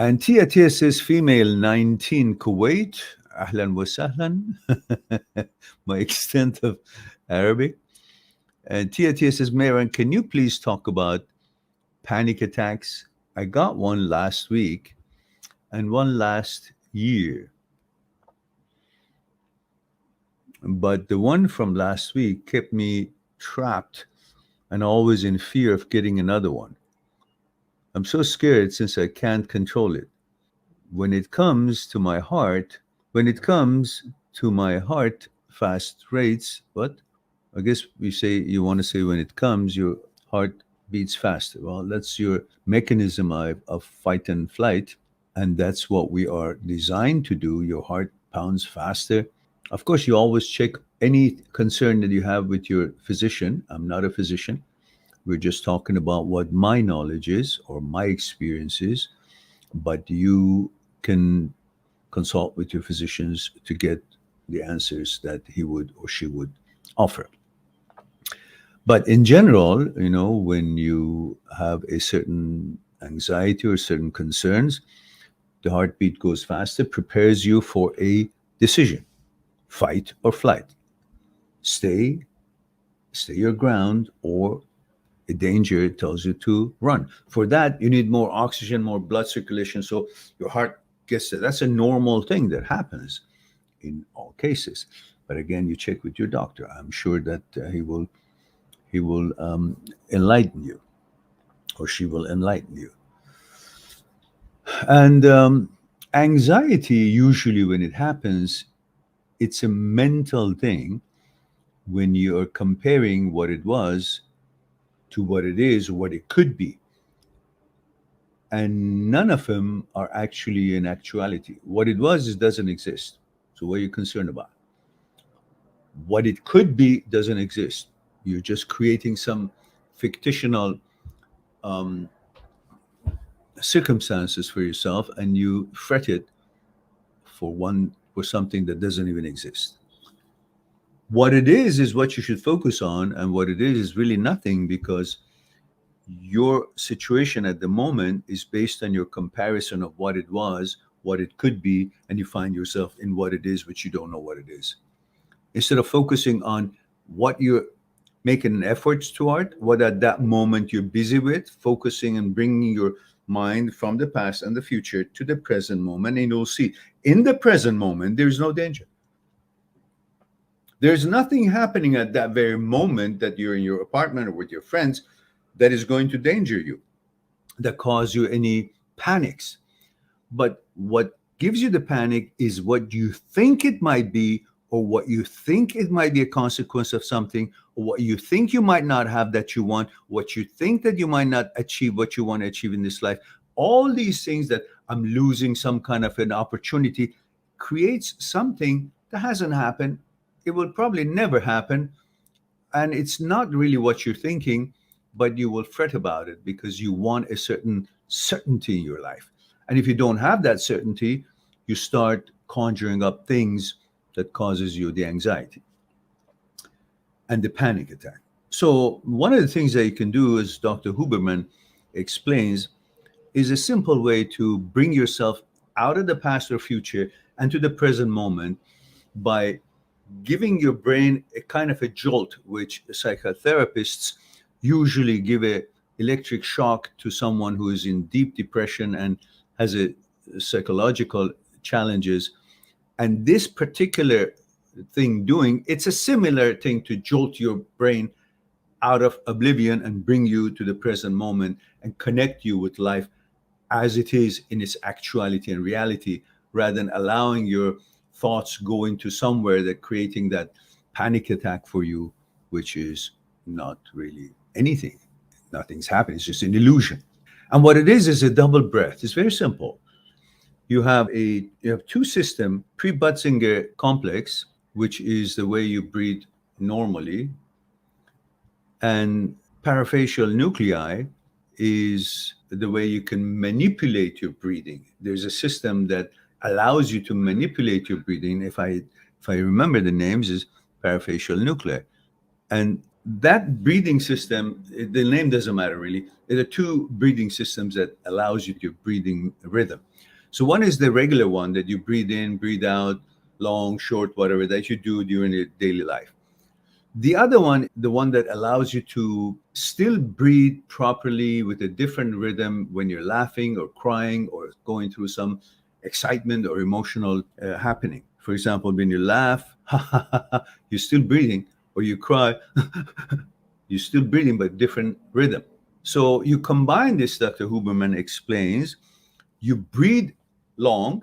And Tia Tia says, female 19, Kuwait. Ahlan wa sahlan. My extent of Arabic. And Tia Tia says, Mehran, can you please talk about panic attacks? I got one last week and one last year. But the one from last week kept me trapped and always in fear of getting another one. I'm so scared since I can't control it. When it comes to my heart, when it comes to my heart fast rates, what? I guess we say you want to say when it comes, your heart beats faster. Well, that's your mechanism of fight and flight. And that's what we are designed to do. Your heart pounds faster. Of course, you always check any concern that you have with your physician. I'm not a physician. We're just talking about what my knowledge is or my experience is. But you can consult with your physicians to get the answers that he would or she would offer. But in general, when you have a certain anxiety or certain concerns, the heartbeat goes faster, prepares you for a decision, fight or flight, stay your ground, or a danger tells you to run. For that, you need more oxygen, more blood circulation, so your heart gets there. That's a normal thing that happens in all cases. But again, you check with your doctor. I'm sure that he will enlighten you, or she will enlighten you. And anxiety, usually when it happens, it's a mental thing when you are comparing what it was to what it is, or what it could be. And none of them are actually in actuality. What it was is doesn't exist. So what are you concerned about? What it could be doesn't exist. You're just creating some fictional um, circumstances for yourself, and you fret it for something that doesn't even exist. What it is what you should focus on, and what it is really nothing, because your situation at the moment is based on your comparison of what it was, what it could be, and you find yourself in what it is, which you don't know what it is. Instead of focusing on what you're making efforts toward, what at that moment you're busy with, focusing and bringing your mind from the past and the future to the present moment, and you'll see in the present moment there's no danger. There's nothing happening at that very moment that you're in your apartment or with your friends that is going to danger you, that cause you any panics. But what gives you the panic is what you think it might be, or what you think it might be a consequence of something, or what you think you might not have that you want, what you think that you might not achieve what you want to achieve in this life. All these things, that I'm losing some kind of an opportunity, creates something that hasn't happened. It will probably never happen. And it's not really what you're thinking, but you will fret about it because you want a certain certainty in your life. And if you don't have that certainty, you start conjuring up things that causes you the anxiety and the panic attack. So one of the things that you can do, as Dr. Huberman explains, is a simple way to bring yourself out of the past or future and to the present moment by giving your brain a kind of a jolt, which psychotherapists usually give a electric shock to someone who is in deep depression and has a psychological challenges. And this particular thing doing, it's a similar thing to jolt your brain out of oblivion and bring you to the present moment and connect you with life as it is in its actuality and reality, rather than allowing your thoughts go into somewhere that creating that panic attack for you, which is not really anything. Nothing's happening. It's just an illusion. And what it is a double breath. It's very simple. You have two system, pre-Butzinger complex, which is the way you breathe normally, and parafacial nuclei is the way you can manipulate your breathing. There's a system that allows you to manipulate your breathing. If I remember the names, is parafacial nuclei. And That breathing system, the name doesn't matter really. There are two breathing systems that allows you your breathing rhythm. So one is the regular one that you breathe in, breathe out, long, short, whatever that you do during your daily life. The other one, the one that allows you to still breathe properly with a different rhythm when you're laughing or crying or going through some excitement or emotional happening. For example, when you laugh, you're still breathing, or you cry, you're still breathing, but different rhythm. So you combine this, Dr. Huberman explains, you breathe long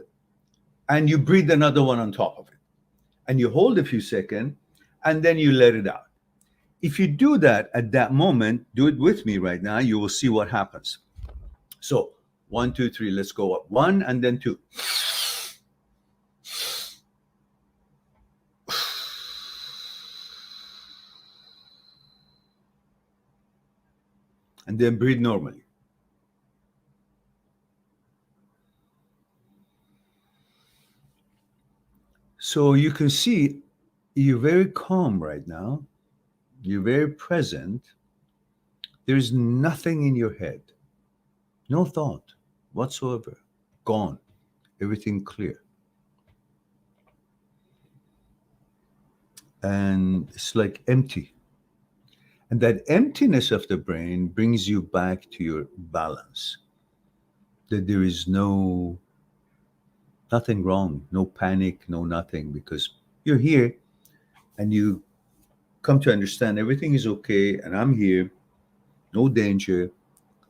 and you breathe another one on top of it. And you hold a few seconds and then you let it out. If you do that at that moment, do it with me right now, you will see what happens. So 1, 2, 3, let's go up. 1 and then 2. And then breathe normally. So you can see you're very calm right now. You're very present. There's nothing in your head. No thought whatsoever. Gone. Everything clear. And it's like empty. And that emptiness of the brain brings you back to your balance. That there is nothing wrong, no panic, no nothing, because you're here and you come to understand everything is okay and I'm here, no danger.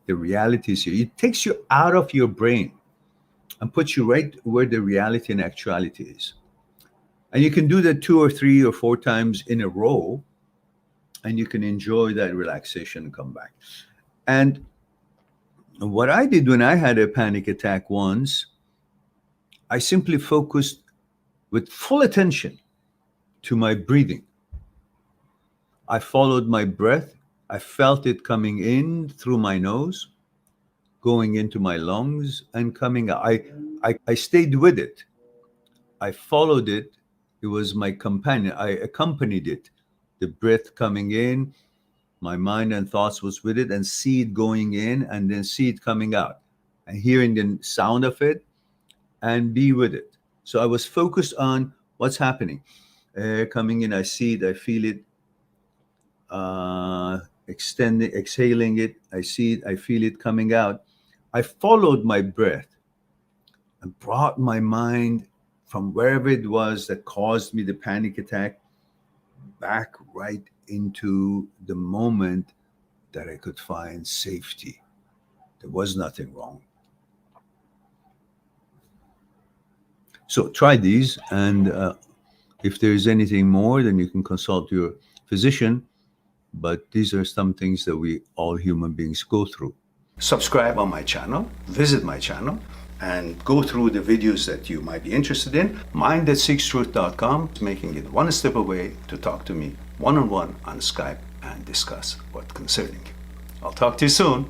The reality is here. It takes you out of your brain and puts you right where the reality and actuality is. And you can do that 2 or 3 or 4 times in a row, and you can enjoy that relaxation and come back. And what I did when I had a panic attack once, I simply focused with full attention to my breathing. I followed my breath. I felt it coming in through my nose, going into my lungs, and coming out. I stayed with it. I followed it. It was my companion. I accompanied it. The breath coming in, my mind and thoughts was with it, and see it going in and then see it coming out. And hearing the sound of it and be with it. So I was focused on what's happening. Air coming in, I see it, I feel it. Extending, exhaling it, I see it, I feel it coming out. I followed my breath and brought my mind from wherever it was that caused me the panic attack back right into the moment that I could find safety. There was nothing wrong. So try these, and if there is anything more, then you can consult your physician. But these are some things that we all human beings go through. Subscribe on my channel, visit my channel, and go through the videos that you might be interested in. Mind@seekstruth.com is making it one step away to talk to me one-on-one on Skype and discuss what's concerning you. I'll talk to you soon.